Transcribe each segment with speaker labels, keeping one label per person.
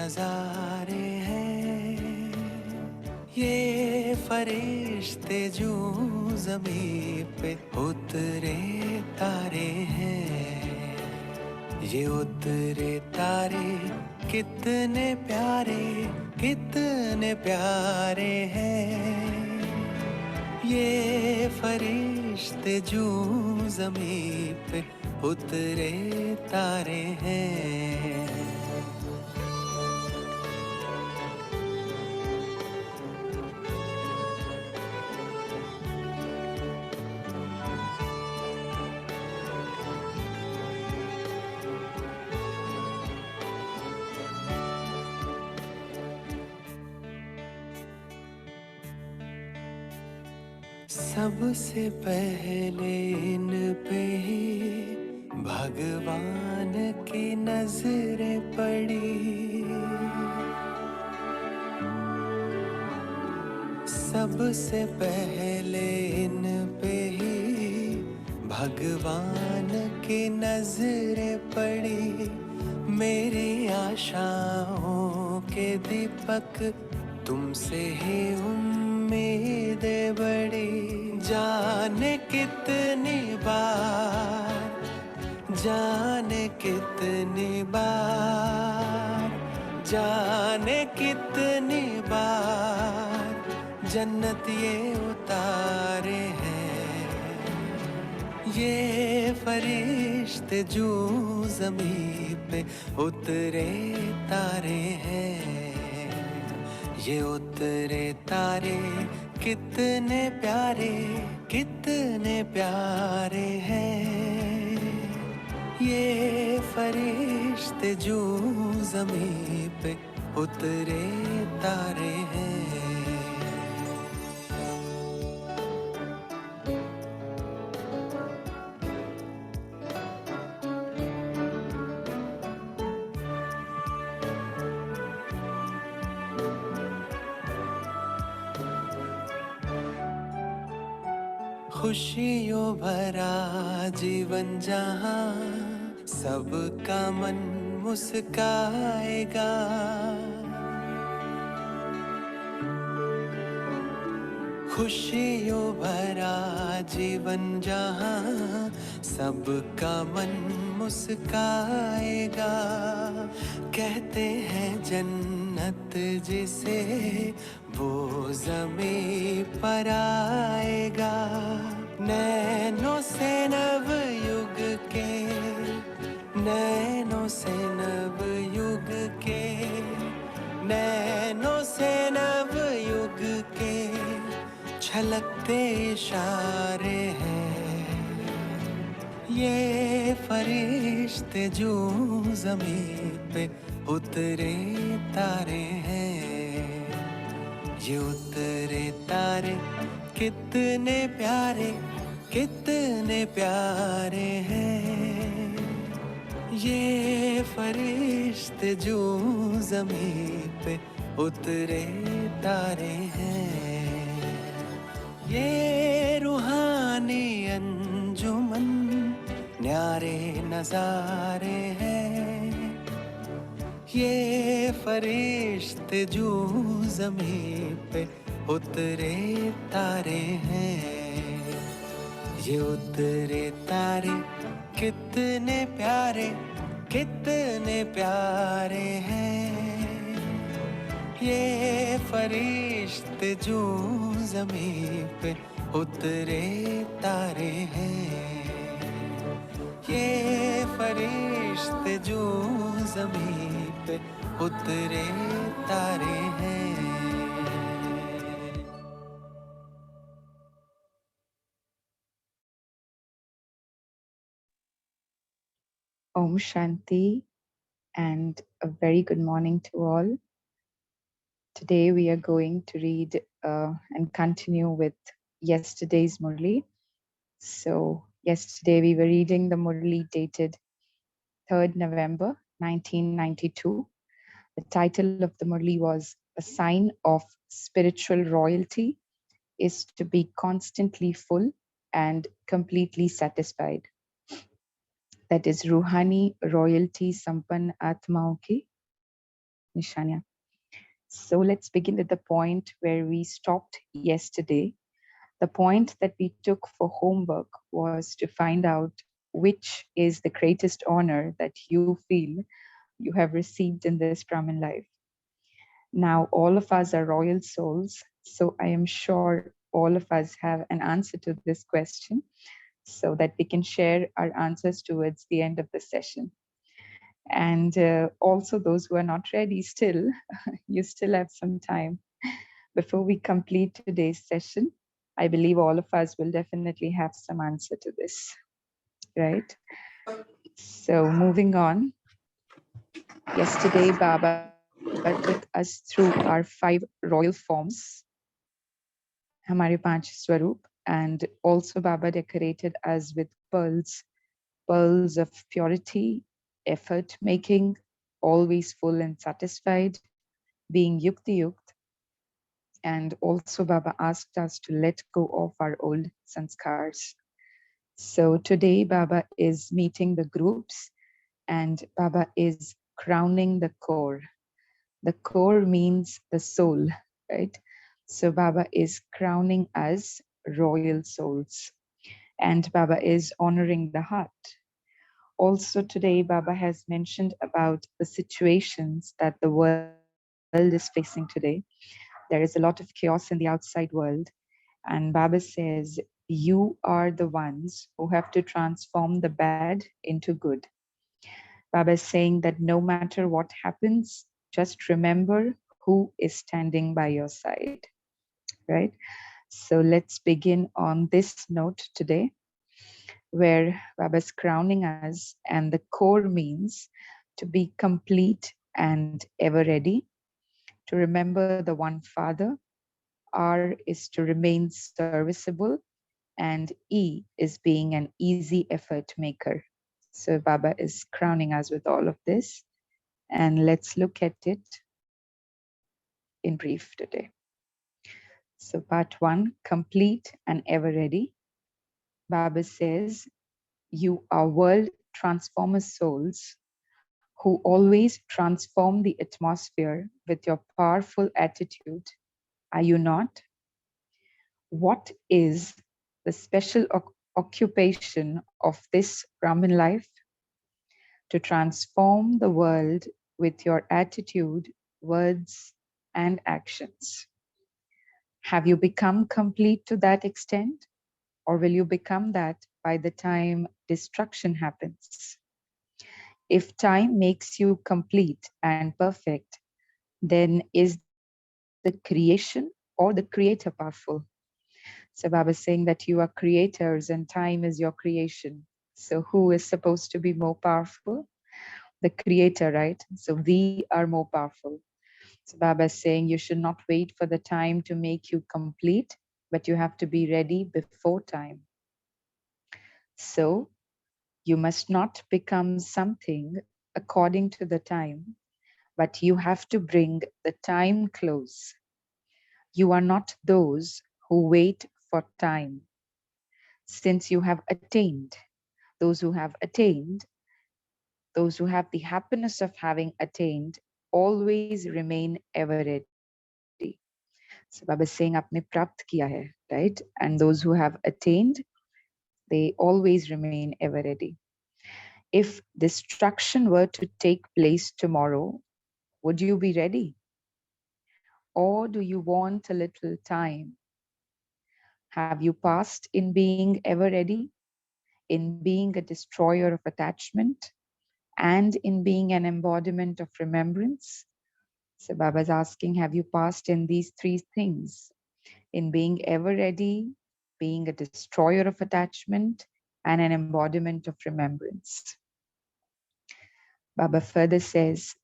Speaker 1: नजारे हैं, ये फरिश्ते जो ज़मीं पे उतरे तारे हैं, ये उतरे तारे कितने प्यारे हैं, ये फरिश्ते जो ज़मीं पे उतरे तारे हैं। सबसे पहले इन पे ही भगवान की नजरें पड़ी, सबसे पहले इन पे ही भगवान की नजरें पड़ी। मेरी आशाओं के दीपक तुमसे ही उम्मीदें बड़ी। जाने कितनी बार, जाने कितनी बार, जाने कितनी बार जन्नत ये उतारे हैं, ये फरिश्ते जो ज़मीं पे उतरे तारे हैं, ये उतरे तारे कितने प्यारे हैं, ये फरिश्ते जो ज़मीं पे उतरे तारे हैं। खुशियों भरा जीवन जहाँ सबका मन मुस्काएगा, खुशियों भरा जीवन जहाँ सबका मन मुस्काएगा। कहते हैं जन्नत जिसे वो ज़मीं पर आएगा। नैनों से नव युग के, नैनों से नव युग के, नैनों से नव युग के छलकते इशारे हैं, ये फरिश्ते जो ज़मीं पे उतरे तारे हैं, ये उतरे तारे कितने प्यारे हैं, ये फरिश्ते जो ज़मीं पे उतरे तारे हैं। ये रूहानी अंजुमन न्यारे नज़ारे हैं, ये फरिश्ते जो ज़मीं पे उतरे तारे हैं, ये उतरे तारे कितने प्यारे हैं, ये फरिश्ते जो ज़मीं पे उतरे तारे हैं, ये फरिश्ते जो ज़मीं पे उतरे तारे हैं।
Speaker 2: Om Shanti and a very good morning to all. Today we are going to read and continue with yesterday's Murli. So yesterday we were reading the Murli dated 3rd November 1992. The title of the Murli was "A Sign of Spiritual Royalty is to be constantly full and completely satisfied." That is Ruhani royalty Sampann Atmaon ki Nishanya. So let's begin with the point where we stopped yesterday. The point that we took for homework was to find out which is the greatest honor that you feel you have received in this Brahmin life. Now, all of us are royal souls, so I am sure all of us have an answer to this question so that we can share our answers towards the end of the session. And also, those who are not ready still, you still have some time before we complete today's session. I believe all of us will definitely have some answer to this, right? So, moving on, yesterday Baba took us through our 5 royal forms, Hamare Panch Swarup, and also Baba decorated us with pearls of purity, effort making, always full and satisfied, being yukti yukt. And also Baba asked us to let go of our old sanskars. So today Baba is meeting the groups and Baba is crowning the core. The core means the soul, right? So Baba is crowning us royal souls and Baba is honoring the heart. Also today, Baba has mentioned about the situations that the world is facing today. There is a lot of chaos in the outside world. And Baba says, you are the ones who have to transform the bad into good. Baba is saying that no matter what happens, just remember who is standing by your side, right? So let's begin on this note today, where Baba is crowning us, and the core means to be complete and ever ready, to remember the one Father. R is to remain serviceable, and E is being an easy effort maker. So Baba is crowning us with all of this, and let's look at it in brief today. So part 1, complete and ever ready. Baba says, you are world transformer souls who always transform the atmosphere with your powerful attitude. Are you not? What is the special occupation of this Brahmin life? To transform the world with your attitude, words, and actions. Have you become complete to that extent? Or will you become that by the time destruction happens? If time makes you complete and perfect, then is the creation or the creator powerful? So Baba is saying that you are creators and time is your creation. So who is supposed to be more powerful? The creator, right? So we are more powerful. So Baba is saying you should not wait for the time to make you complete, but you have to be ready before time. So you must not become something according to the time, but you have to bring the time close. You are not those who wait for time. Since you have attained, those who have attained, those who have the happiness of having attained, always remain ever ready. So Baba is saying, आपने प्राप्त किया है, right? And those who have attained, they always remain ever ready. If destruction were to take place tomorrow, would you be ready? Or do you want a little time? Have you passed in being ever ready, in being a destroyer of attachment, and in being an embodiment of remembrance? So Baba is asking, have you passed in these 3 things? In being ever ready, being a destroyer of attachment, and an embodiment of remembrance. Baba further says,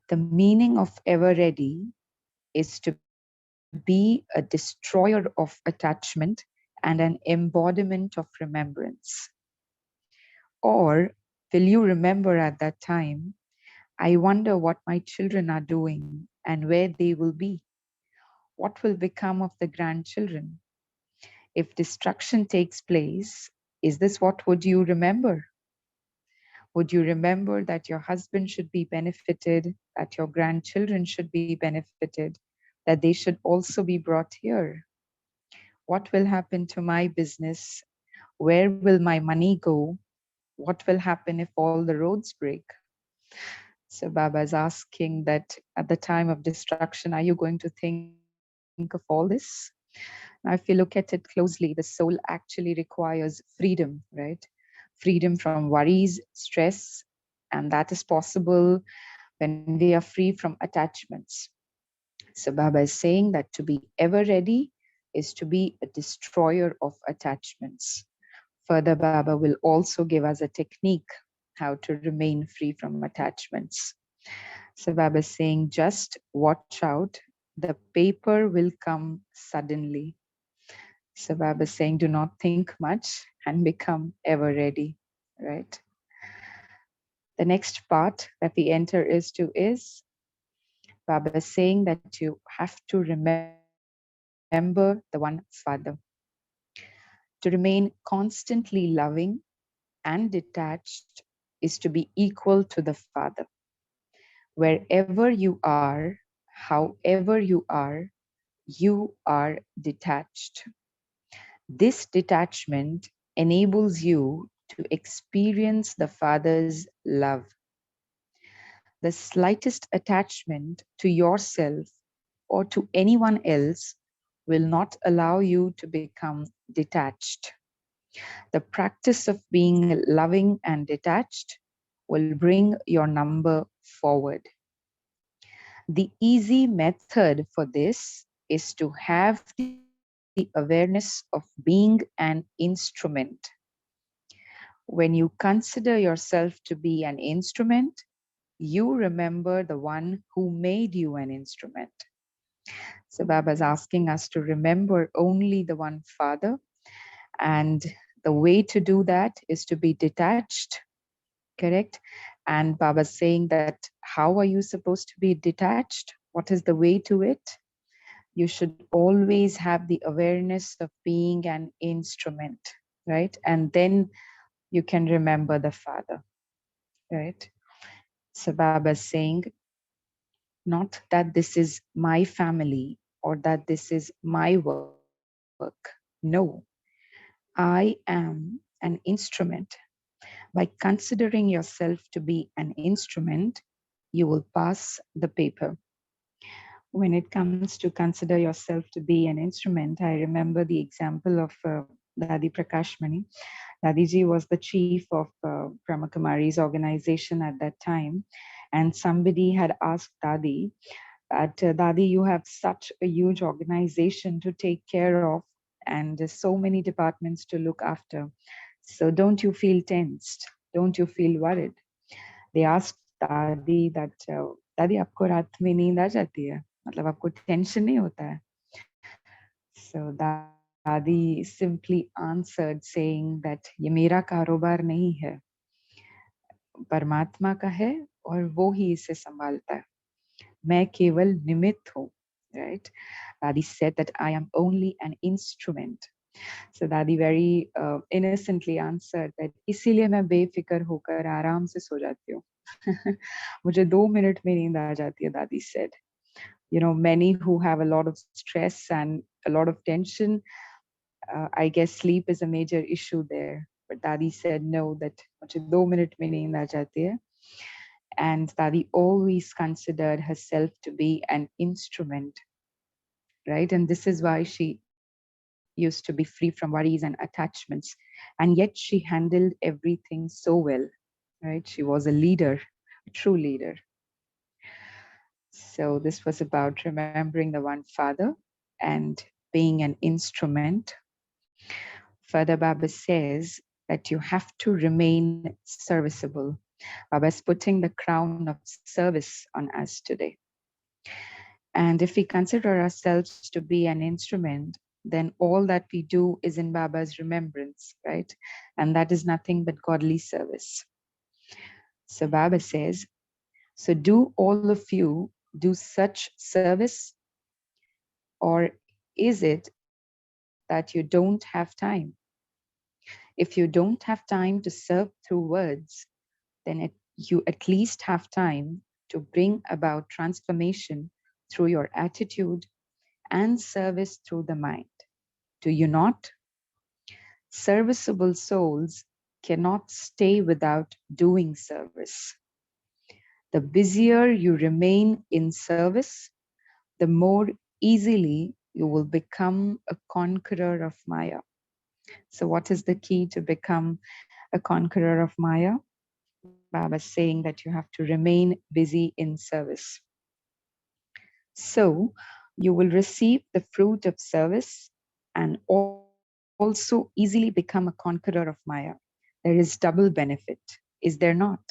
Speaker 2: the meaning of ever ready is to be a destroyer of attachment and an embodiment of remembrance. Or will you remember at that time, I wonder what my children are doing and where they will be? What will become of the grandchildren? If destruction takes place, is this what would you remember? Would you remember that your husband should be benefited, that your grandchildren should be benefited, that they should also be brought here? What will happen to my business? Where will my money go? What will happen if all the roads break? So Baba is asking that at the time of destruction, are you going to think of all this? Now, if you look at it closely, the soul actually requires freedom, right? Freedom from worries, stress, and that is possible when we are free from attachments. So Baba is saying that to be ever ready is to be a destroyer of attachments. Further, Baba will also give us a technique how to remain free from attachments. So Baba is saying, just watch out, the paper will come suddenly. So Baba is saying, do not think much and become ever ready, right? The next part that we enter is Baba is saying that you have to remember the one Father. To remain constantly loving and detached is to be equal to the Father. Wherever you are, however you are detached. This detachment enables you to experience the Father's love. The slightest attachment to yourself or to anyone else will not allow you to become detached. The practice of being loving and detached will bring your number forward. The easy method for this is to have the awareness of being an instrument. When you consider yourself to be an instrument, you remember the one who made you an instrument. So Baba is asking us to remember only the one Father, and the way to do that is to be detached, correct? And Baba is saying that how are you supposed to be detached? What is the way to it? You should always have the awareness of being an instrument, right? And then you can remember the Father, right? So Baba is saying, not that this is my family or that this is my work. No, I am an instrument. By considering yourself to be an instrument, you will pass the paper. When it comes to consider yourself to be an instrument, I remember the example of Dadi Prakashmani. Dadiji was the chief of Brahma Kumaris organization at that time. And somebody had asked Dadi that, Dadi, you have such a huge organization to take care of and so many departments to look after. So don't you feel tensed? Don't you feel worried? They asked Dadi that, Dadi, आपको रात में नींद आ जाती है? मतलब आपको tension नहीं होता है? So Dadi simply answered saying that ये मेरा कारोबार नहीं है, परमात्मा का है और वो ही इसे संभालता है. मैं केवल निमित्त हूँ, right? Dadi said that I am only an instrument. So Dadi very innocently answered that इसीलिए मैं बेफिक्र होकर आराम से सो जाती हूँ. मुझे 2 मिनट में नींद आ जाती है, Dadi said. You know, many who have a lot of stress and a lot of tension, I guess sleep is a major issue there. But Dadi said no, that मुझे 2 मिनट में नींद आ जाती है. And Dadi always considered herself to be an instrument, right? And this is why she used to be free from worries and attachments. And yet she handled everything so well, right? She was a leader, a true leader. So this was about remembering the one Father and being an instrument. Further, Baba says that you have to remain serviceable. Baba is putting the crown of service on us today. And if we consider ourselves to be an instrument, then all that we do is in Baba's remembrance, right? And that is nothing but godly service. So Baba says, so do all of you do such service, or is it that you don't have time? If you don't have time to serve through words, you at least have time to bring about transformation through your attitude and service through the mind. Do you not? Serviceable souls cannot stay without doing service. The busier you remain in service, the more easily you will become a conqueror of Maya. So, what is the key to become a conqueror of Maya? Baba is saying that you have to remain busy in service. So, you will receive the fruit of service and also easily become a conqueror of Maya. There is double benefit, is there not?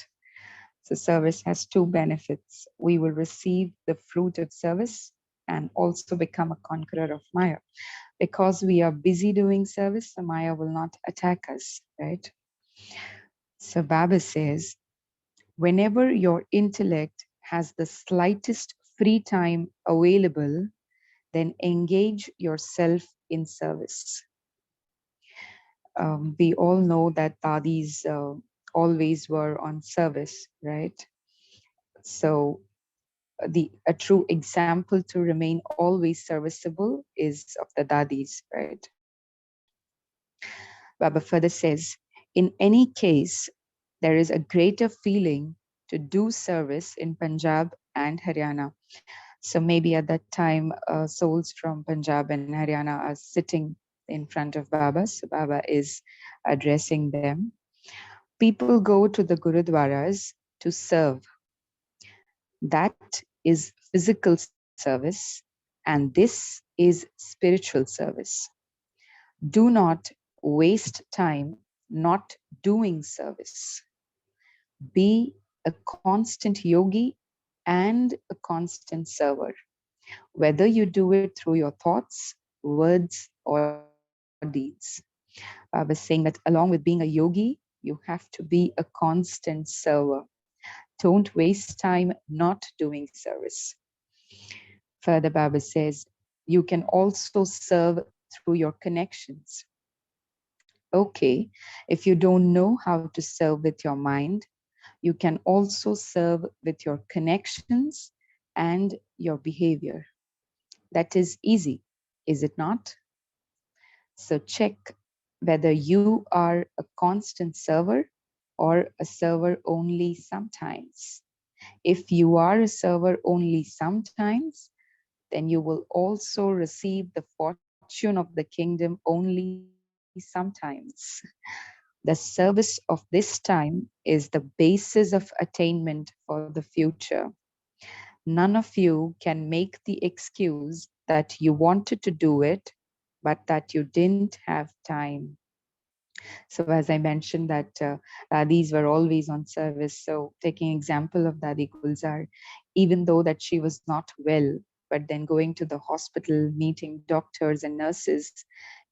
Speaker 2: So, service has two benefits. We will receive the fruit of service and also become a conqueror of Maya. Because we are busy doing service, the Maya will not attack us, right? So, Baba says, whenever your intellect has the slightest free time available, then engage yourself in service. We all know that Dadis always were on service, right? So a true example to remain always serviceable is of the Dadis, right? Baba further says, in any case, there is a greater feeling to do service in Punjab and Haryana. So maybe at that time, souls from Punjab and Haryana are sitting in front of Baba. So Baba is addressing them. People go to the Gurudwaras to serve. That is physical service, and this is spiritual service. Do not waste time not doing service. Be a constant yogi and a constant server, whether you do it through your thoughts, words, or deeds. I was saying that along with being a yogi, you have to be a constant server. Don't waste time not doing service. Further, Baba says, you can also serve through your connections. Okay, if you don't know how to serve with your mind, you can also serve with your connections and your behavior. That is easy, is it not? So check whether you are a constant server or a server only sometimes. If you are a server only sometimes, then you will also receive the fortune of the kingdom only sometimes. The service of this time is the basis of attainment for the future. None of you can make the excuse that you wanted to do it, but that you didn't have time. So as I mentioned that these were always on service. So taking example of Dadi Gulzar, even though that she was not well, but then going to the hospital, meeting doctors and nurses,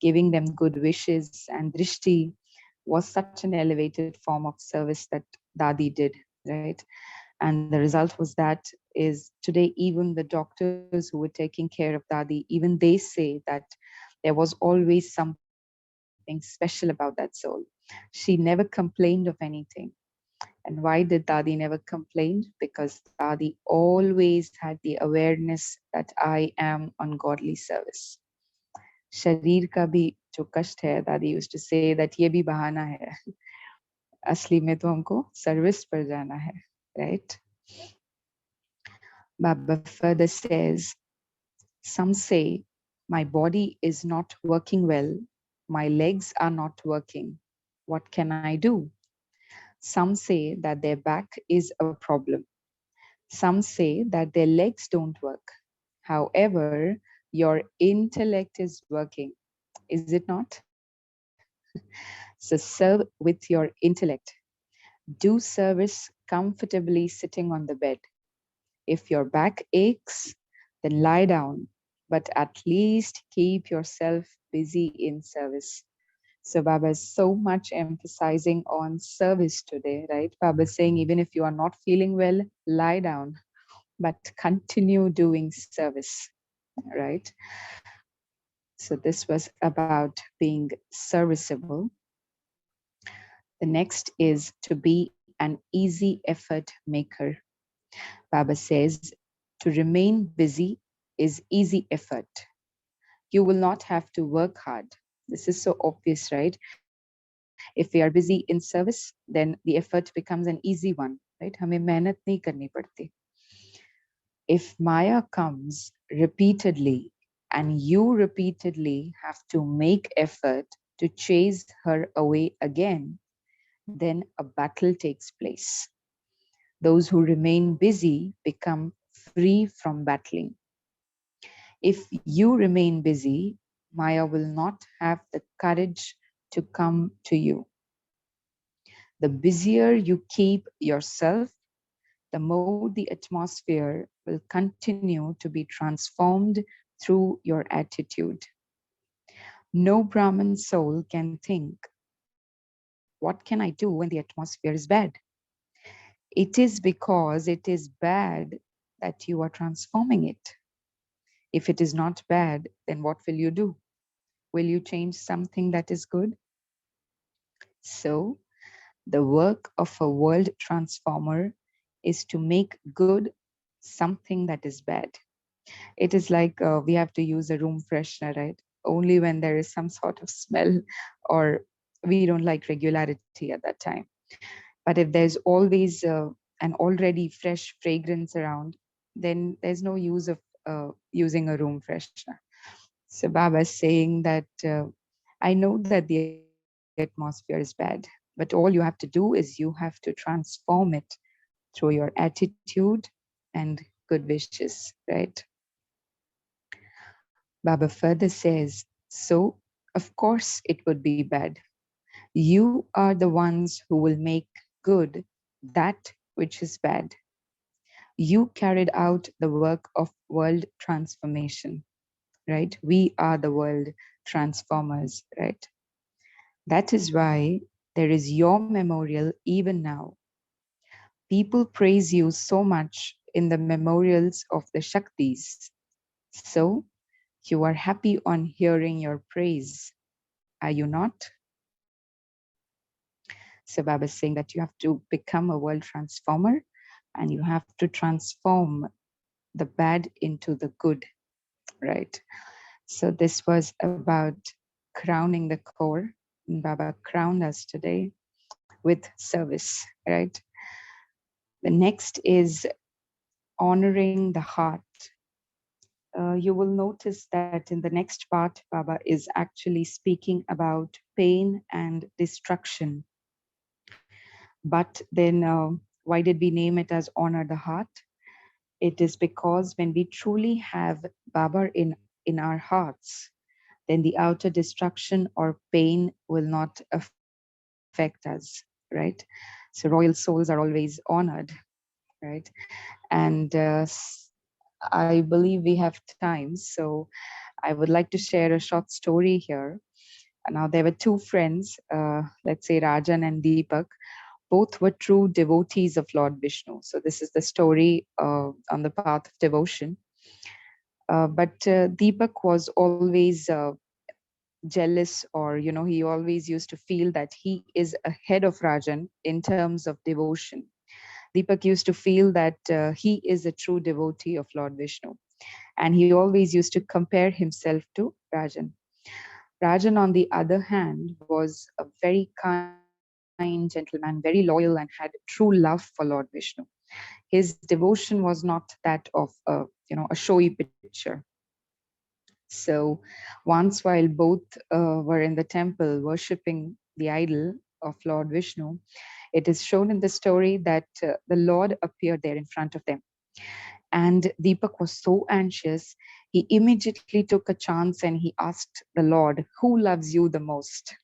Speaker 2: giving them good wishes and drishti was such an elevated form of service that Dadi did, right? And the result was that is today even the doctors who were taking care of Dadi, even they say that there was always something special about that soul. She never complained of anything. And why did Dadi never complain? Because Dadi always had the awareness that I am on godly service. शरीर का भी जो कष्ट है, दादी used to say that ये भी बहाना है. असली में तो हमको सर्विस पर जाना है, right? Baba further says, some say, my body is not working well, my legs are not working. What can I do? Some say that their back is a problem. Some say that their legs don't work. However, your intellect is working, is it not? So serve with your intellect. Do service comfortably sitting on the bed. If your back aches, then lie down, but at least keep yourself busy in service. So Baba is so much emphasizing on service today, right? Baba is saying even if you are not feeling well, lie down, but continue doing service, right? So this was about being serviceable. The next is to be an easy effort maker. Baba says to remain busy is easy effort. You will not have to work hard. This is so obvious, right? If we are busy in service, then the effort becomes an easy one, right? हमें मेहनत नहीं करनी पड़ती. If Maya comes repeatedly and you repeatedly have to make effort to chase her away again, then a battle takes place. Those who remain busy become free from battling. If you remain busy, Maya will not have the courage to come to you. The busier you keep yourself, the more the atmosphere will continue to be transformed through your attitude. No Brahmin soul can think, what can I do when the atmosphere is bad? It is because it is bad that you are transforming it. If it is not bad, then what will you do? Will you change something that is good? So, the work of a world transformer is to make good something that is bad. It is like we have to use a room freshener, right? Only when there is some sort of smell or we don't like regularity at that time. But if there's always an already fresh fragrance around, then there's no use of using a room freshener. So Baba is saying that I know that the atmosphere is bad, but all you have to do is you have to transform it through your attitude and good wishes, right? Baba further says, so of course it would be bad. You are the ones who will make good that which is bad. You carried out the work of world transformation, right? We are the world transformers, right? That is why there is your memorial even now. People praise you so much in the memorials of the Shaktis. So you are happy on hearing your praise, are you not? So Baba is saying that you have to become a world transformer and you have to transform the bad into the good, right? So this was about crowning the core. And Baba crowned us today with service, right? The next is honoring the heart. You will notice that in the next part, Baba is actually speaking about pain and destruction. But then why did we name it as honor the heart? It is because when we truly have Baba in our hearts, then the outer destruction or pain will not affect us, right? So royal souls are always honored, right? And I believe we have time, so I would like to share a short story here. Now, there were two friends, let's say Rajan and Deepak. Both were true devotees of Lord Vishnu. So this is the story on the path of devotion. But Deepak was always jealous, or he always used to feel that he is ahead of Rajan in terms of devotion. Deepak used to feel that he is a true devotee of Lord Vishnu, and he always used to compare himself to Rajan. Rajan, on the other hand, was a very kind gentleman, very loyal, and had true love for Lord Vishnu. His devotion was not that of a showy picture. So once, while both were in the temple worshipping the idol of Lord Vishnu, it is shown in the story that the Lord appeared there in front of them. And Deepak was so anxious, he immediately took a chance and he asked the Lord, "Who loves you the most?"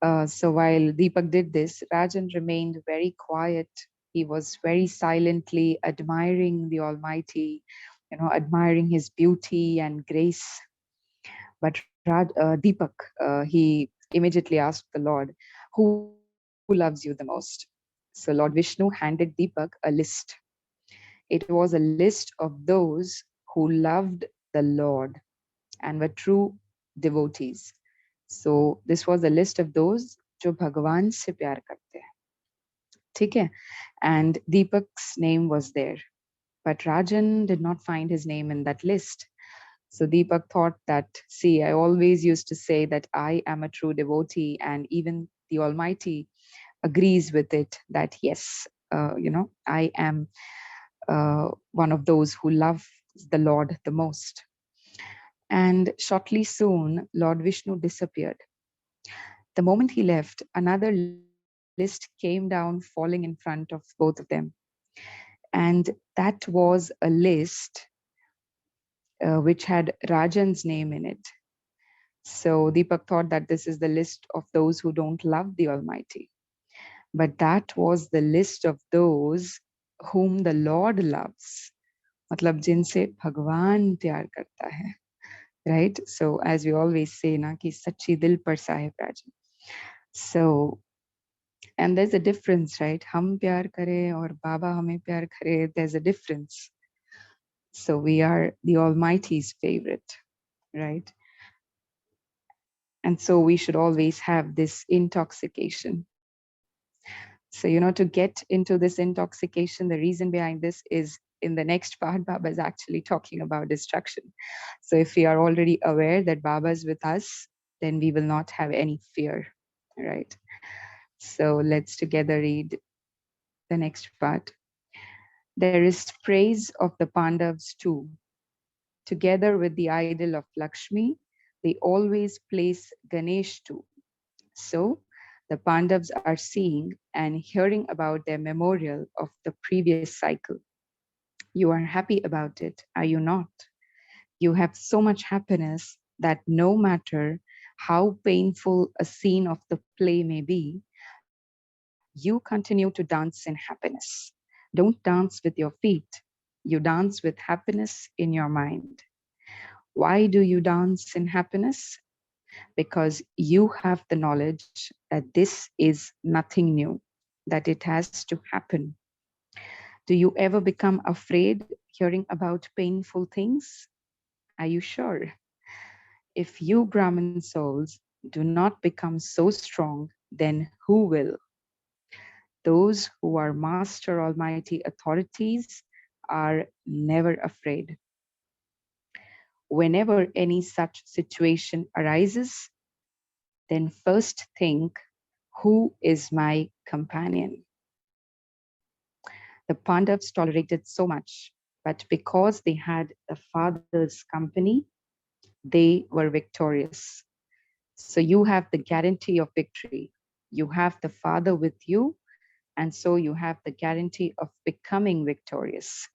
Speaker 2: So while Deepak did this, Rajan remained very quiet. He was very silently admiring the Almighty, admiring his beauty and grace. But Deepak, he immediately asked the Lord, "Who loves you the most?" So Lord Vishnu handed Deepak a list. It was a list of those who loved the Lord and were true devotees. So this was a list of those जो भगवान से प्यार करते हैं. ठीक है? And Deepak's name was there. But Rajan did not find his name in that list. So Deepak thought that, see, I always used to say that I am a true devotee, and even the Almighty agrees with it that yes, I am one of those who love the Lord the most. And shortly soon, Lord Vishnu disappeared. The moment he left, another list came down, falling in front of both of them. And that was a list which had Rajan's name in it. So Deepak thought that this is the list of those who don't love the Almighty. But that was the list of those whom the Lord loves. मतलब जिनसे भगवान प्यार करता है. Right? So as we always say ना कि सच्ची दिल पर साहिब राजन. So, and there's a difference, right? हम प्यार करें और बाबा हमें प्यार करे, there's a difference. So we are the Almighty's favorite, right? And so we should always have this intoxication. So, to get into this intoxication, the reason behind this is in the next part, Baba is actually talking about destruction. So if we are already aware that Baba is with us, then we will not have any fear, right? So let's together read the next part. There is praise of the Pandavas too. Together with the idol of Lakshmi, they always place Ganesh too. So the Pandavas are seeing and hearing about their memorial of the previous cycle. You are happy about it, are you not? You have so much happiness that no matter how painful a scene of the play may be, you continue to dance in happiness. Don't dance with your feet. You dance with happiness in your mind. Why do you dance in happiness? Because you have the knowledge that this is nothing new, that it has to happen. Do you ever become afraid hearing about painful things? Are you sure? If you Brahmin souls do not become so strong, then who will? Those who are master almighty authorities are never afraid. Whenever any such situation arises, then first think, who is my companion? The Pandavas tolerated so much, but because they had the father's company, they were victorious. So you have the guarantee of victory. You have the Father with you, and so you have the guarantee of becoming victorious.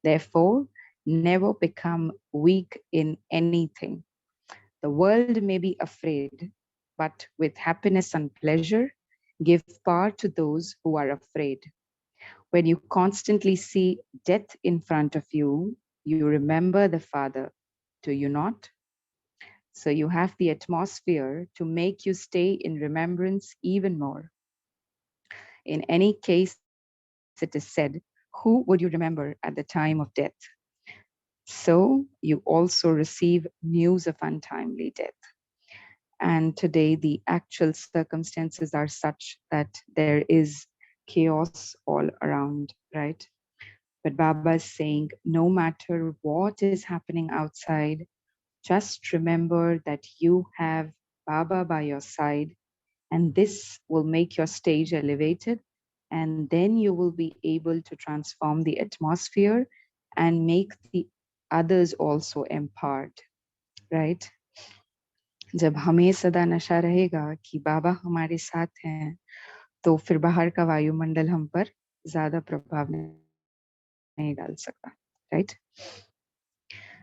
Speaker 2: Therefore, never become weak in anything. The world may be afraid, but with happiness and pleasure, give power to those who are afraid. When you constantly see death in front of you, you remember the Father. Do you not? So you have the atmosphere to make you stay in remembrance even more. In any case, it is said, who would you remember at the time of death? So you also receive news of untimely death. And today, the actual circumstances are such that there is chaos all around, right? But Baba is saying, no matter what is happening outside, just remember that you have Baba by your side, and this will make your stage elevated. And then you will be able to transform the atmosphere and make the others also empowered, right? जब हमें सदा नशा रहेगा कि बाबा हमारे साथ हैं, तो फिर बाहर का वायुमंडल हम पर ज्यादा प्रभाव नहीं डाल सकता, right?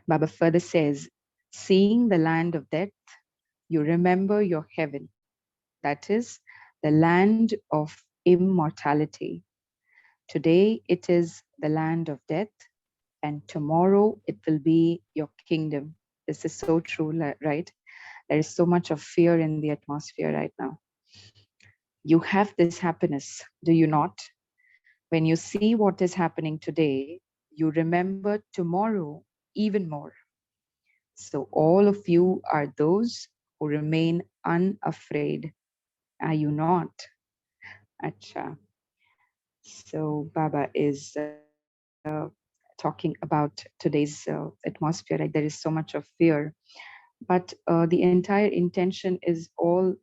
Speaker 2: Baba further says, seeing the land of death, you remember your heaven, that is, the land of immortality. Today it is the land of death, and tomorrow it will be your kingdom. This is so true, right? There is so much of fear in the atmosphere right now. You have this happiness, do you not? When you see what is happening today, you remember tomorrow even more. So all of you are those who remain unafraid. Are you not? Acha. So Baba is talking about today's atmosphere. Like there is so much of fear, but the entire intention is all,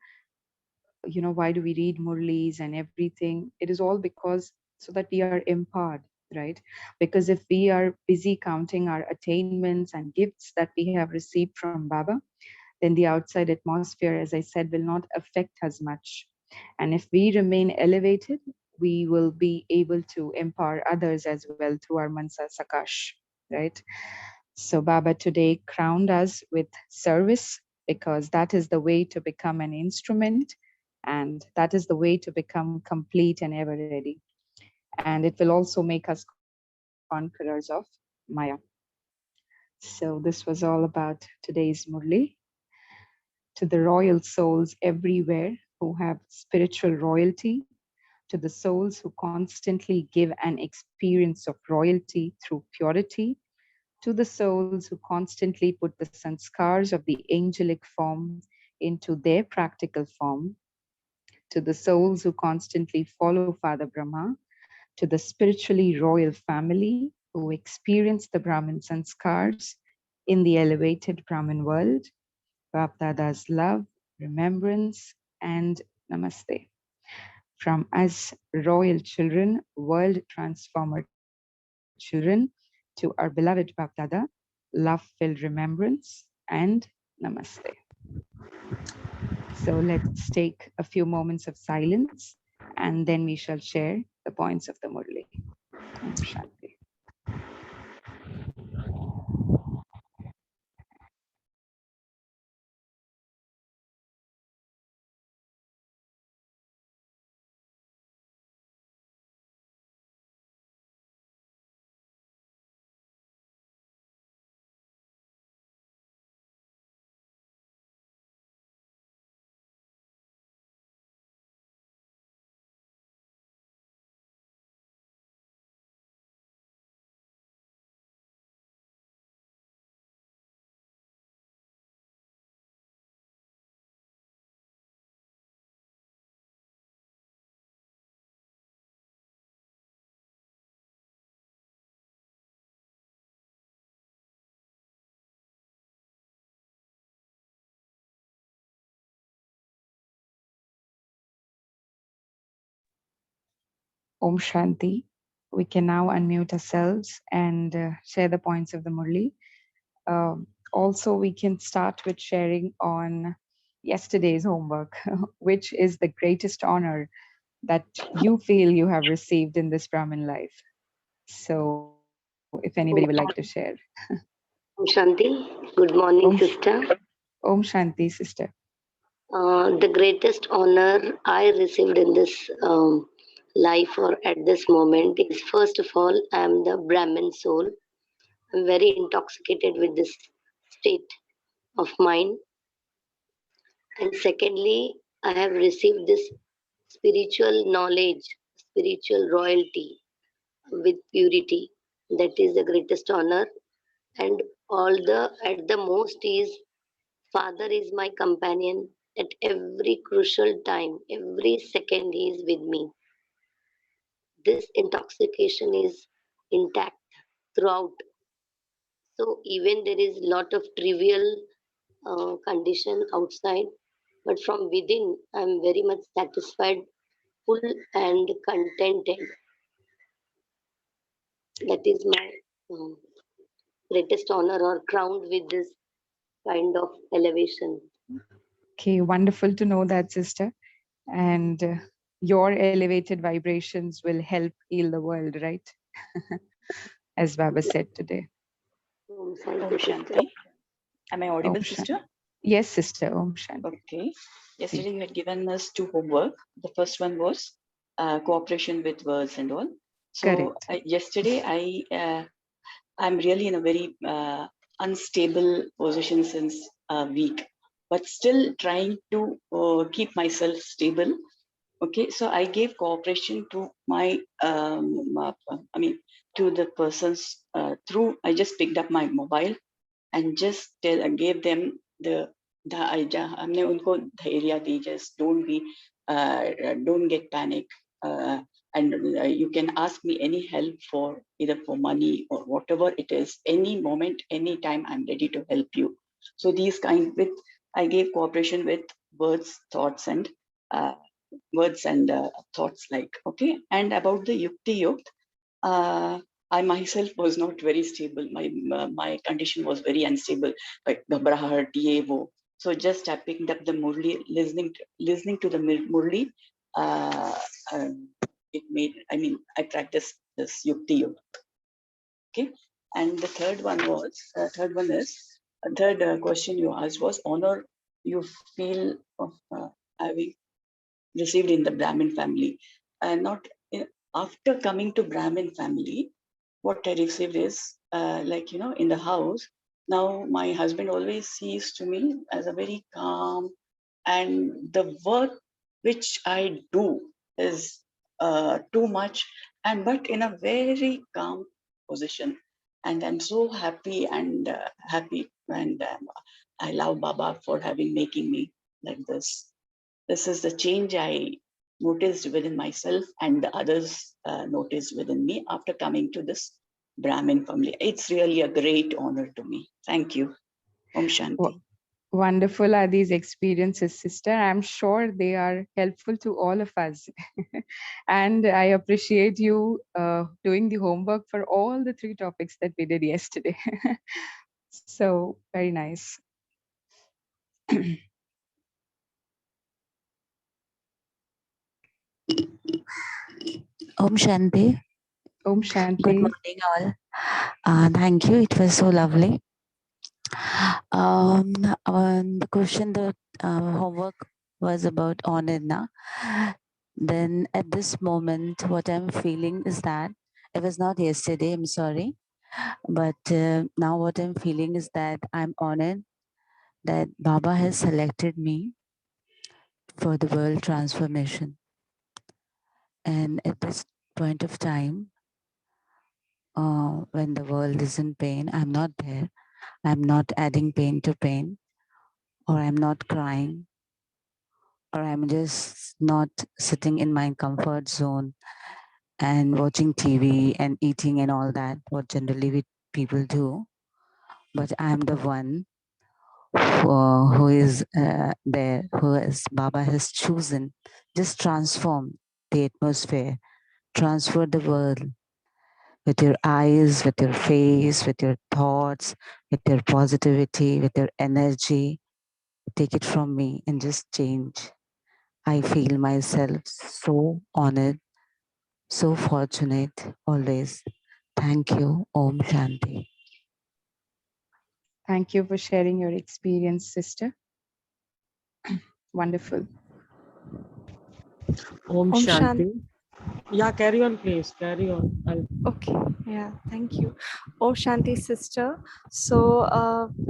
Speaker 2: why do we read Murlis and everything? It is all because so that we are empowered, right? Because if we are busy counting our attainments and gifts that we have received from Baba, then the outside atmosphere, as I said, will not affect us much. And if we remain elevated, we will be able to empower others as well through our Mansa Sakash, right? So Baba today crowned us with service, because that is the way to become an instrument, and that is the way to become complete and ever ready. And it will also make us conquerors of Maya. So this was all about today's Murli. To the royal souls everywhere who have spiritual royalty, to the souls who constantly give an experience of royalty through purity, to the souls who constantly put the sanskars of the angelic form into their practical form, to the souls who constantly follow Father Brahma, to the spiritually royal family who experience the Brahmin sanskars in the elevated Brahmin world, Bapdada's love, remembrance, and namaste. From us, royal children, world transformer children, to our beloved Bapdada, love-filled remembrance and namaste. So let's take a few moments of silence, and then we shall share the points of the Murli. Om Shanti. Om Shanti. We can now unmute ourselves and share the points of the Murli. Also, we can start with sharing on yesterday's homework, which is the greatest honor that you feel you have received in this Brahmin life. So, if anybody would like to share.
Speaker 3: Om Shanti. Good morning,
Speaker 2: Om,
Speaker 3: sister.
Speaker 2: Om Shanti, sister.
Speaker 3: The greatest honor I received in this life or at this moment is, first of all, I am the Brahmin soul. I'm very intoxicated with this state of mind. And secondly, I have received this spiritual knowledge, spiritual royalty with purity. That is the greatest honor. And all the at the most is, Father is my companion at every crucial time, every second he is with me. This intoxication is intact throughout. So even there is lot of trivial condition outside, but from within I am very much satisfied, full and contented. That is my greatest honor, or crowned with this kind of elevation.
Speaker 2: Okay, wonderful to know that, sister. And your elevated vibrations will help heal the world, right? As Baba said today.
Speaker 3: Om
Speaker 4: Om
Speaker 3: Shanti, sister.
Speaker 4: Shanti. Am I audible,
Speaker 2: Om Shanti.
Speaker 4: sister?
Speaker 2: Yes, sister. Om Shanti.
Speaker 4: Okay. Yesterday you had given us two homework. The first one was cooperation with words and all. So
Speaker 2: Correct.
Speaker 4: yesterday I'm really in a very unstable position since a week, but still trying to keep myself stable. Okay, so I gave cooperation to my, to the persons through, I just picked up my mobile and just gave them the हमने उनको धैर्य दी, just don't get panic, and you can ask me any help for either for money or whatever it is, any moment, any time, I'm ready to help you. So these kind with, I gave cooperation with words, thoughts, and thoughts like, okay. And about the Yukti Yukt, I myself was not very stable. My condition was very unstable, like ghabrahat, ye wo. So just I picked up the Murli, listening to the Murli. It made, I mean, I practiced this Yukti Yukt. Okay. And the third one is, third question you asked was honor you feel of having received in the Brahmin family. And not after coming to Brahmin family, what I received is like, in the house, now my husband always sees to me as a very calm, and the work which I do is too much, and but in a very calm position. And I'm so happy and I love Baba for having making me like this. This is the change I noticed within myself and the others noticed within me after coming to this Brahmin family. It's really a great honor to me. Thank you. Om Shanti.
Speaker 2: Wonderful are these experiences, sister. I'm sure they are helpful to all of us. And I appreciate you doing the homework for all the 3 topics that we did yesterday. So very nice.
Speaker 5: Om Shanti.
Speaker 2: Om Shanti.
Speaker 5: Good morning, all. Thank you. It was so lovely. The question, the homework was about honor. Then at this moment, what I'm feeling is that it was not yesterday. I'm sorry, but now what I'm feeling is that I'm honored that Baba has selected me for the world transformation. And at this point of time, when the world is in pain, I'm not there. I'm not adding pain to pain, or I'm not crying, or I'm just not sitting in my comfort zone and watching TV and eating and all that, what generally people do. But I'm the one who is there, Baba has chosen, just transform the atmosphere, transfer the world with your eyes, with your face, with your thoughts, with your positivity, with your energy. Take it from me and just change. I feel myself so honored, so fortunate always. Thank you. Om Shanti.
Speaker 2: Thank you for sharing your experience, sister. Wonderful.
Speaker 6: Om Shanti. Yeah, carry on, please. Carry on.
Speaker 7: Okay. Yeah, thank you. Om Shanti, sister. So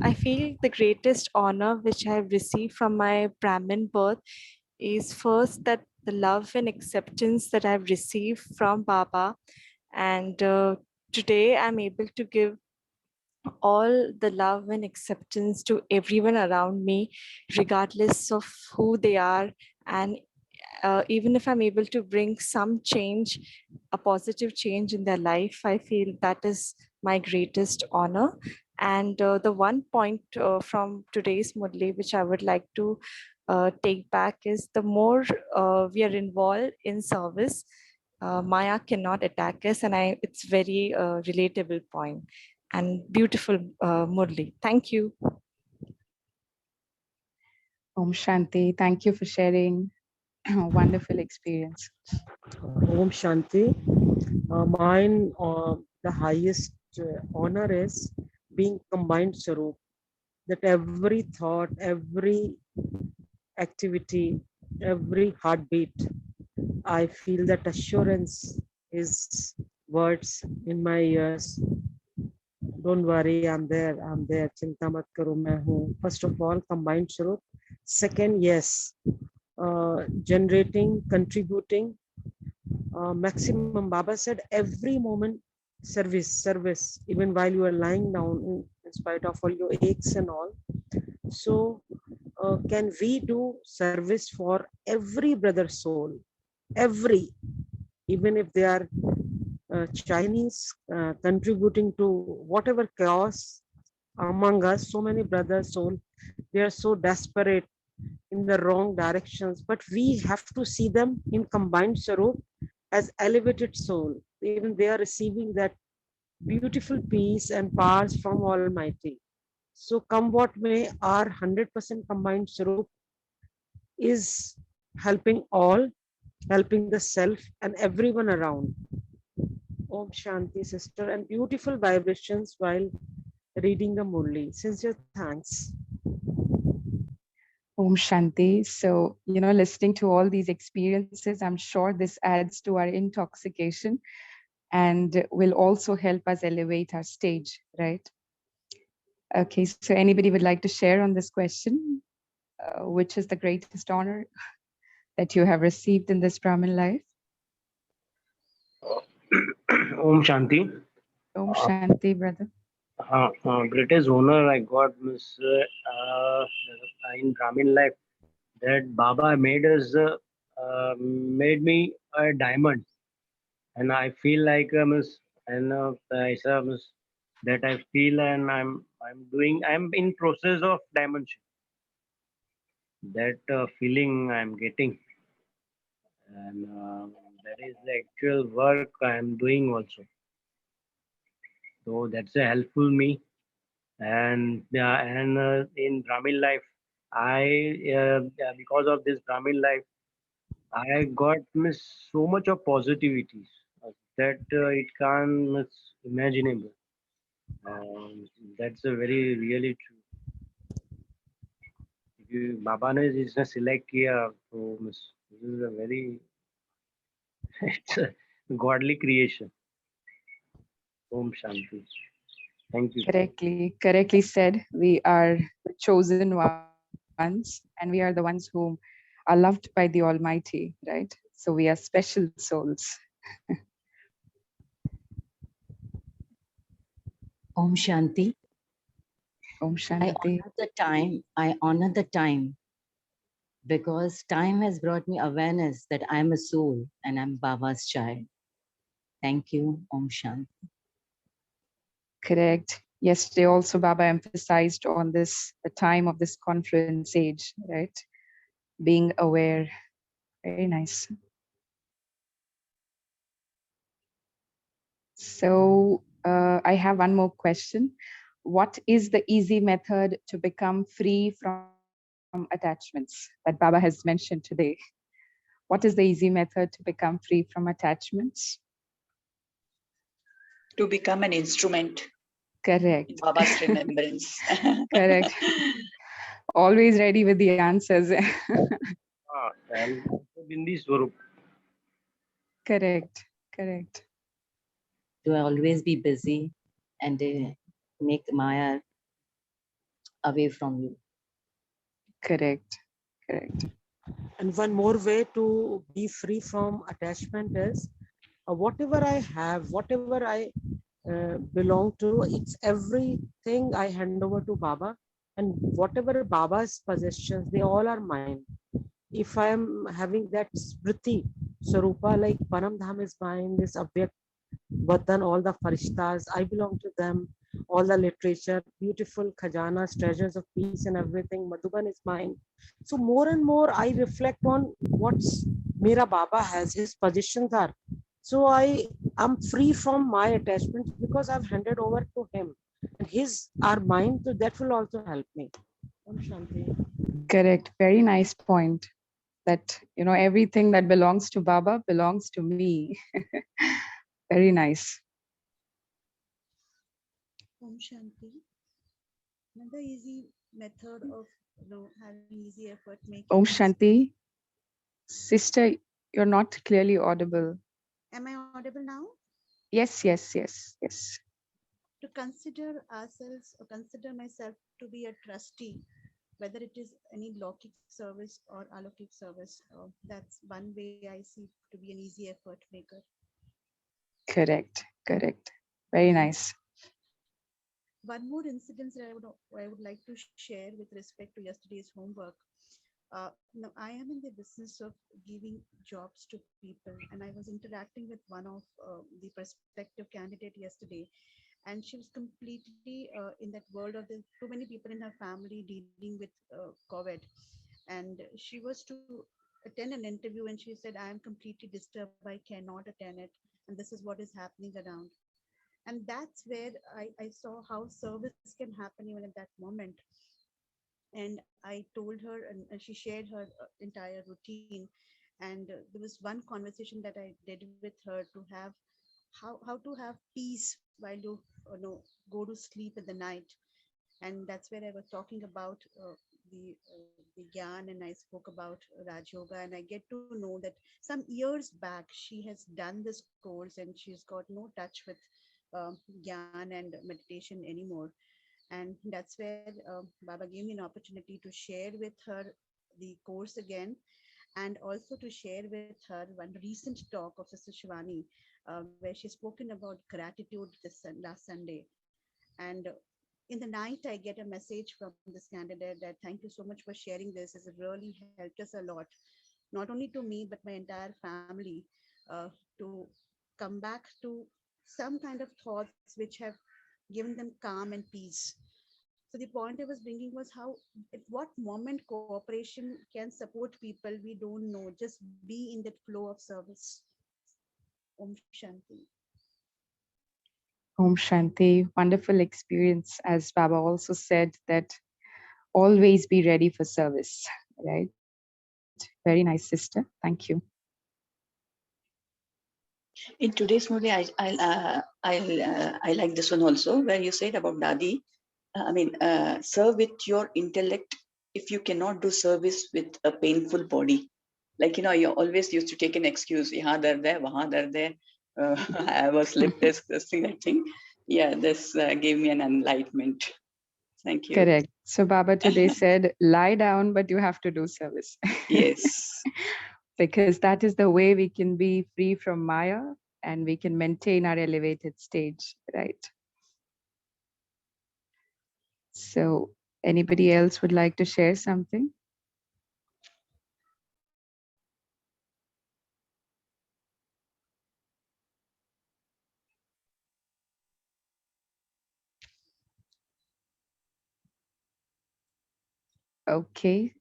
Speaker 7: I feel the greatest honor which I have received from my Brahmin birth is first that the love and acceptance that I've received from Baba. And today I'm able to give all the love and acceptance to everyone around me, regardless of who they are. And even if I'm able to bring some change, a positive change in their life, I feel that is my greatest honor. And the one point from today's Murli, which I would like to take back, is the more we are involved in service, Maya cannot attack us, and it's very relatable point and beautiful Murli. Thank you.
Speaker 2: Om Shanti. Thank you for sharing. Wonderful experience.
Speaker 6: Om Shanti. Mine, the highest honor is being combined Sarup. That every thought, every activity, every heartbeat, I feel that assurance is words in my ears. Don't worry, I'm there, Chinta mat karo, main hoon. First of all, combined Sarup. Second, yes, generating, contributing, maximum. Baba said every moment service, even while you are lying down, in spite of all your aches and all. So can we do service for every brother's soul, every, even if they are Chinese, contributing to whatever chaos among us. So many brothers, soul, they are so desperate in the wrong directions, but we have to see them in combined Sarup as elevated soul. Even they are receiving that beautiful peace and powers from Almighty. So come what may, our 100% combined Sarup is helping all, helping the self and everyone around. Om Shanti, sister, and beautiful vibrations while reading the Murli. Sincere thanks.
Speaker 2: Om Shanti. So, listening to all these experiences, I'm sure this adds to our intoxication and will also help us elevate our stage, right? Okay, so anybody would like to share on this question? Which is the greatest honor that you have received in this Brahmin life?
Speaker 8: Om Shanti.
Speaker 2: Om Shanti, brother.
Speaker 8: Greatest honor I got was in Brahmin life that Baba made me a diamond, and I feel like ऐसा that I feel, and I'm in process of diamondship. That feeling I'm getting, and that is the actual work I'm doing also. So that's a helpful me, and in Brahmin life, because of this Brahmin life, I got so much of positivities that it can't imaginable. That's a very really true. Baba ने जिसने select किया, तो this is a very it's a godly creation. Om Shanti. Thank you.
Speaker 2: Correctly said. We are the chosen ones, and we are the ones whom are loved by the Almighty, right? So we are special souls.
Speaker 5: Om Shanti.
Speaker 2: Om Shanti.
Speaker 5: I honor the time because time has brought me awareness that I'm a soul and I'm Baba's child. Thank you, Om Shanti.
Speaker 2: Correct. Yesterday also Baba emphasized on this, the time of this conference age, right? Being aware. Very nice. So I have one more question. What is the easy method to become free from attachments that Baba has mentioned today? What is the easy method to become free from attachments?
Speaker 4: To become an instrument.
Speaker 2: Correct.
Speaker 4: In Baba's remembrance.
Speaker 2: Correct. Always ready with the answers.
Speaker 8: And Bindi Swarup.
Speaker 2: Correct.
Speaker 5: To always be busy and make Maya away from you.
Speaker 2: Correct.
Speaker 6: And one more way to be free from attachment is whatever I have, whatever I belong to, it's everything I hand over to Baba, and whatever Baba's possessions, they all are mine. If I am having that smriti Sarupa, like Param Dham is mine, this Abhyakt Vatan, all the farishtas, I belong to them, all the literature, beautiful khajanas, treasures of peace and everything, Madhuban is mine. So more and more I reflect on what's Mera Baba has, his possessions are. So I am free from my attachments because I've handed over to him. And his are mine, so that will also help me. Om Shanti.
Speaker 2: Correct. Very nice point. That, everything that belongs to Baba belongs to me. Very nice.
Speaker 9: Om Shanti. Another easy method of having easy effort making.
Speaker 2: Om Shanti. Sister, you're not clearly audible.
Speaker 9: Am I audible now?
Speaker 2: Yes.
Speaker 9: To consider ourselves or consider myself to be a trustee, whether it is any Lokik service or Alokik service, that's one way I see to be an easy effort maker.
Speaker 2: Correct. Very nice.
Speaker 9: One more incident that I would like to share with respect to yesterday's homework. Now, I am in the business of giving jobs to people, and I was interacting with one of the prospective candidate yesterday, and she was completely in that world of the too many people in her family dealing with COVID, and she was to attend an interview, and she said, "I am completely disturbed. I cannot attend it, and this is what is happening around." And that's where I saw how service can happen even at that moment. And I told her, and she shared her entire routine. And there was one conversation that I did with her to have how to have peace while you know go to sleep in the night. And that's where I was talking about the gyan, and I spoke about Raj Yoga, and I get to know that some years back she has done this course, and she's got no touch with gyan and meditation anymore. And that's where Baba gave me an opportunity to share with her the course again, and also to share with her one recent talk of Sister Shivani, where she's spoken about gratitude last Sunday. And in the night, I get a message from this candidate that, "Thank you so much for sharing this. It really helped us a lot, not only to me, but my entire family, to come back to some kind of thoughts which have given them calm and peace." So the point I was bringing was how, at what moment cooperation can support people we don't know, just be in that flow of service. Om Shanti.
Speaker 2: Om Shanti, wonderful experience. As Baba also said, that always be ready for service, right? Very nice, sister. Thank you.
Speaker 4: In today's movie, I like this one also, where you said about Dadi. Serve with your intellect if you cannot do service with a painful body. Like, you always used to take an excuse. Yahan dard hai, wahan dard hai. I have a slip disc, this thing, that thing. Yeah, this gave me an enlightenment. Thank you.
Speaker 2: Correct. So Baba today said, lie down, but you have to do service.
Speaker 4: Yes.
Speaker 2: Because that is the way we can be free from Maya and we can maintain our elevated stage, right? So anybody else would like to share something? Okay,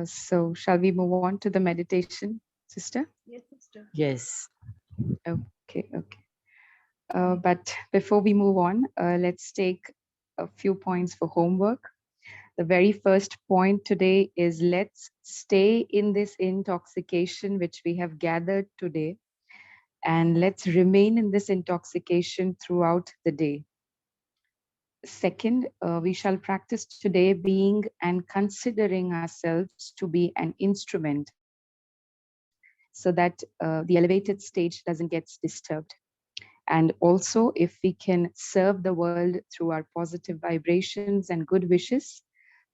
Speaker 2: so shall we move on to the meditation, sister?
Speaker 9: Yes, sister.
Speaker 6: Yes.
Speaker 2: Okay. But before we move on, let's take a few points for homework. The very first point today is let's stay in this intoxication which we have gathered today, and let's remain in this intoxication throughout the day. Second, we shall practice today being and considering ourselves to be an instrument so that the elevated stage doesn't get disturbed. And also, if we can serve the world through our positive vibrations and good wishes,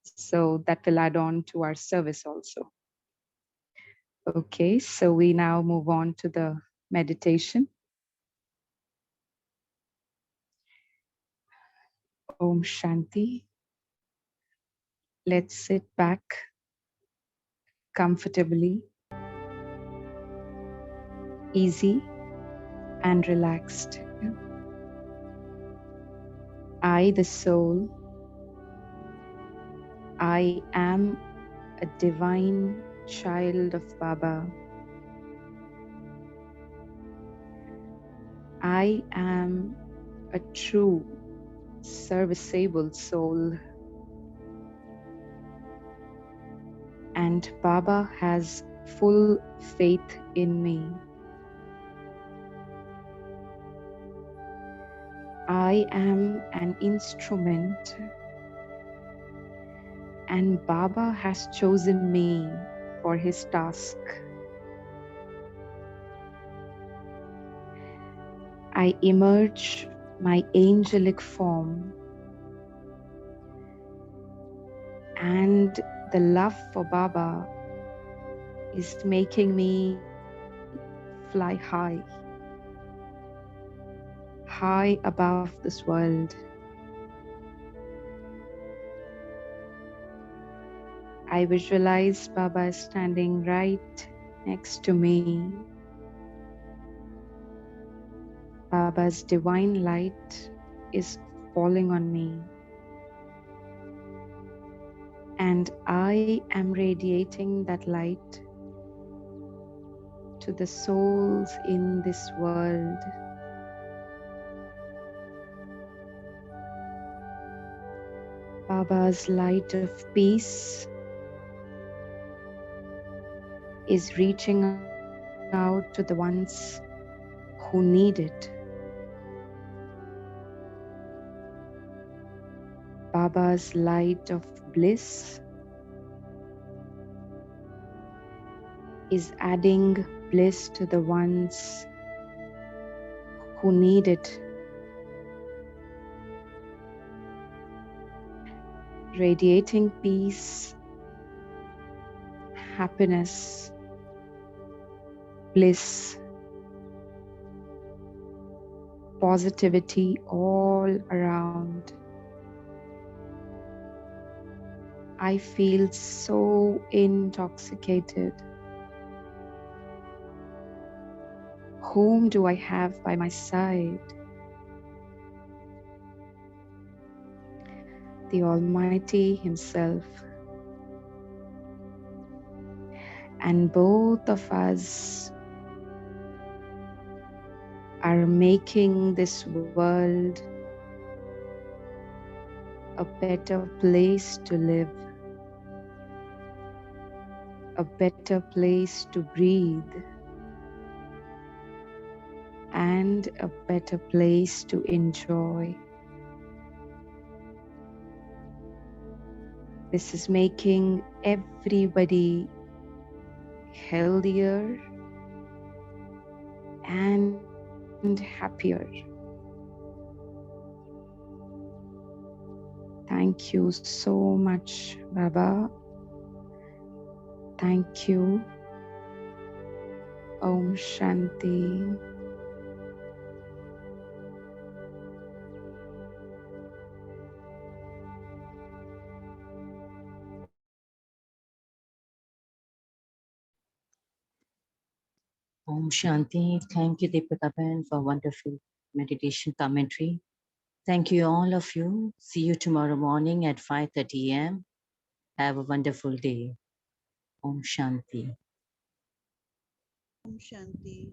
Speaker 2: so that will add on to our service also. Okay, so we now move on to the meditation. Om Shanti. Let's sit back comfortably, easy and relaxed. I, the soul, I am a divine child of Baba. I am a true serviceable soul. And Baba has full faith in me. I am an instrument, and Baba has chosen me for his task. I emerge my angelic form, and the love for Baba is making me fly high above this world. I visualize Baba is standing right next to me. Baba's divine light is falling on me, and I am radiating that light to the souls in this world. Baba's light of peace is reaching out to the ones who need it. Baba's light of bliss is adding bliss to the ones who need it. Radiating peace, happiness, bliss, positivity all around. I feel so intoxicated. Whom do I have by my side? The Almighty Himself. And both of us are making this world a better place to live, a better place to breathe, and a better place to enjoy. This is making everybody healthier and happier. Thank you so much, Baba. Thank you. Om Shanti.
Speaker 10: Om Shanti. Thank you, Deepika Ben, for wonderful meditation commentary. Thank you, all of you. See you tomorrow morning at 5:30 a.m. Have a wonderful day. Om Shanti.
Speaker 9: Om Shanti.